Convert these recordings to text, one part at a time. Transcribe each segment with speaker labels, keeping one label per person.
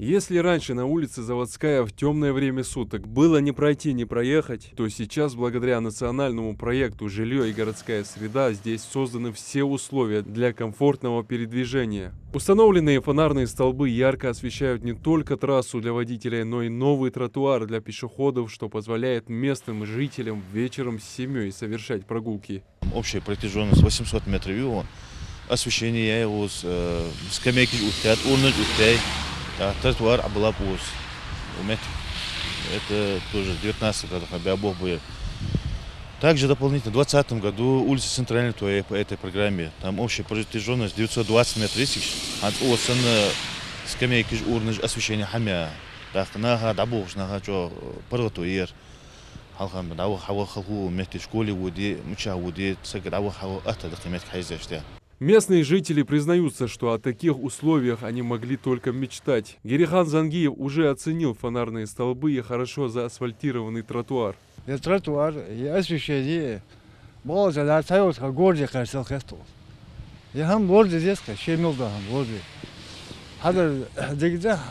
Speaker 1: Если раньше на улице Заводская в темное время суток было не пройти, не проехать, то сейчас благодаря национальному проекту «Жилье и городская среда» здесь созданы все условия для комфортного передвижения. Установленные фонарные столбы ярко освещают не только трассу для водителей, но и новый тротуар для пешеходов, что позволяет местным жителям вечером с семьей совершать прогулки.
Speaker 2: Общая протяженность 800 метров, его освещение его скамейки утят, урны утят. Тротуар Абалапус. Это тоже 19 годов, Бог был. Также дополнительно в 2020 году улица Центральная Туэ по этой программе. Там общая протяженность 920 метров. От осена скамейки урны освещение хамя. Так нага дабуш нага чо паргатуер. Халхам дабу хава халху мети школе води муча води сагад дабу хава ата дакимет хайзеште.
Speaker 1: Местные жители признаются, что о таких условиях они могли только мечтать. Герихан Зангиев уже оценил фонарные столбы и хорошо заасфальтированный тротуар.
Speaker 3: Тротуар и освещение. Было за царского города, кажется, хесту. Я хам города здесь, щемил да хам города.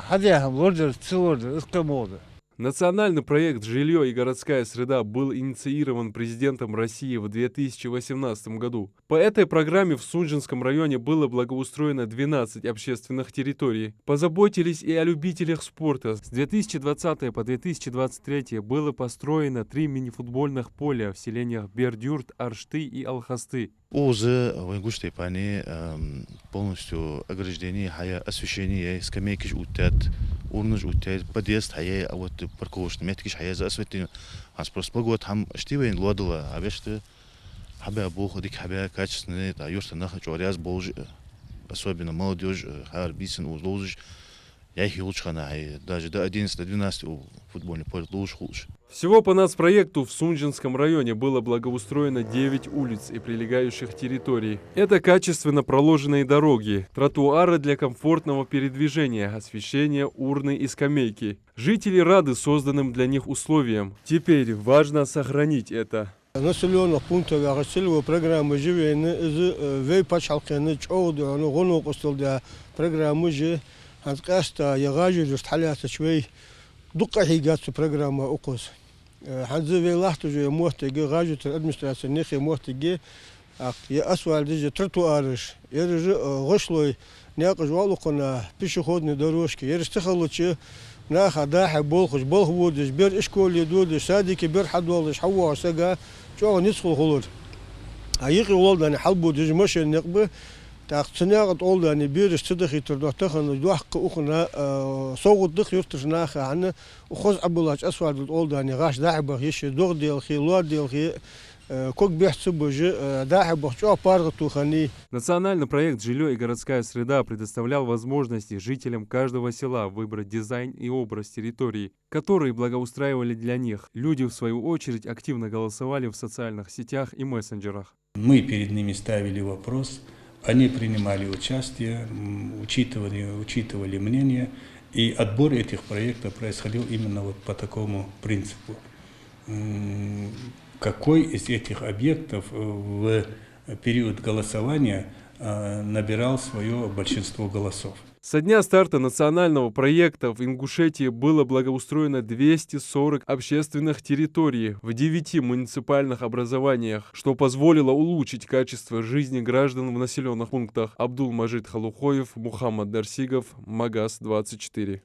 Speaker 3: Хада хам города целорда, искамода.
Speaker 1: Национальный проект «Жилье и городская среда» был инициирован президентом России в 2018 году. По этой программе в Сунжинском районе было благоустроено 12 общественных территорий. Позаботились и о любителях спорта. С 2020 по 2023 было построено 3 мини-футбольных поля в селениях Бердюрт, Аршты и Алхасты.
Speaker 2: Озы в Ингушской пане полностью ограждение, освещение, скамейки утят, урны утят, подъезд, а вот парковочный меткиш, за осветление. А просто погода там штивен лодила, а веште хабя бог, дик хабя качественные, а юрта нахачу, ариаз болж, особенно молодежь, хар бисен узлозж. Я их лучше хана, даже до 11-12 футбольный поле лучше.
Speaker 1: Всего по нацпроекту в Сунжинском районе было благоустроено 9 улиц и прилегающих территорий. Это качественно проложенные дороги, тротуары для комфортного передвижения, освещение, урны и скамейки. Жители рады созданным для них условиям. Теперь важно сохранить это.
Speaker 4: населенных пунктов агасилова программы живene вей пачалканы чоуду оно гоно костолда программы же ханкаста ягажу жстхалята швей дукка хигат программа окус ханзы вей лахту же мохтеге гажу администрация нехи мохтеге я асфальт же тротуарыш ерже гошлой някаж валукана пешеходные дорожки ерстахалуче ناخذ داح بولخش بولخ بودش بير إشكول يدودش ساديك بير حد والش حوا سجا شو ندخل خلود هيقي ولدنا حلبودش مش النقبة تاخذناقط ولدنا بيرش تدخي تردو تخن دوحق أخنا صوت دخ يرتش ناخ عنا وخذ عبلاش أسود ولدنا غاش داحبه يش دوغ ديال خي لور ديال خي
Speaker 1: Национальный проект «Жилье и городская среда» предоставлял возможности жителям каждого села выбрать дизайн и образ территории, которые благоустраивали для них. Люди, в свою очередь, активно голосовали в социальных сетях и мессенджерах.
Speaker 5: Мы перед ними ставили вопрос, они принимали участие, учитывали мнение, и отбор этих проектов происходил именно вот по такому принципу. Какой из этих объектов в период голосования набирал свое большинство голосов.
Speaker 1: Со дня старта национального проекта в Ингушетии было благоустроено 240 общественных территорий в 9 муниципальных образованиях, что позволило улучшить качество жизни граждан в населенных пунктах. Абдулмажид Халухоев, Мухаммад Дарсигов, Магаз 24.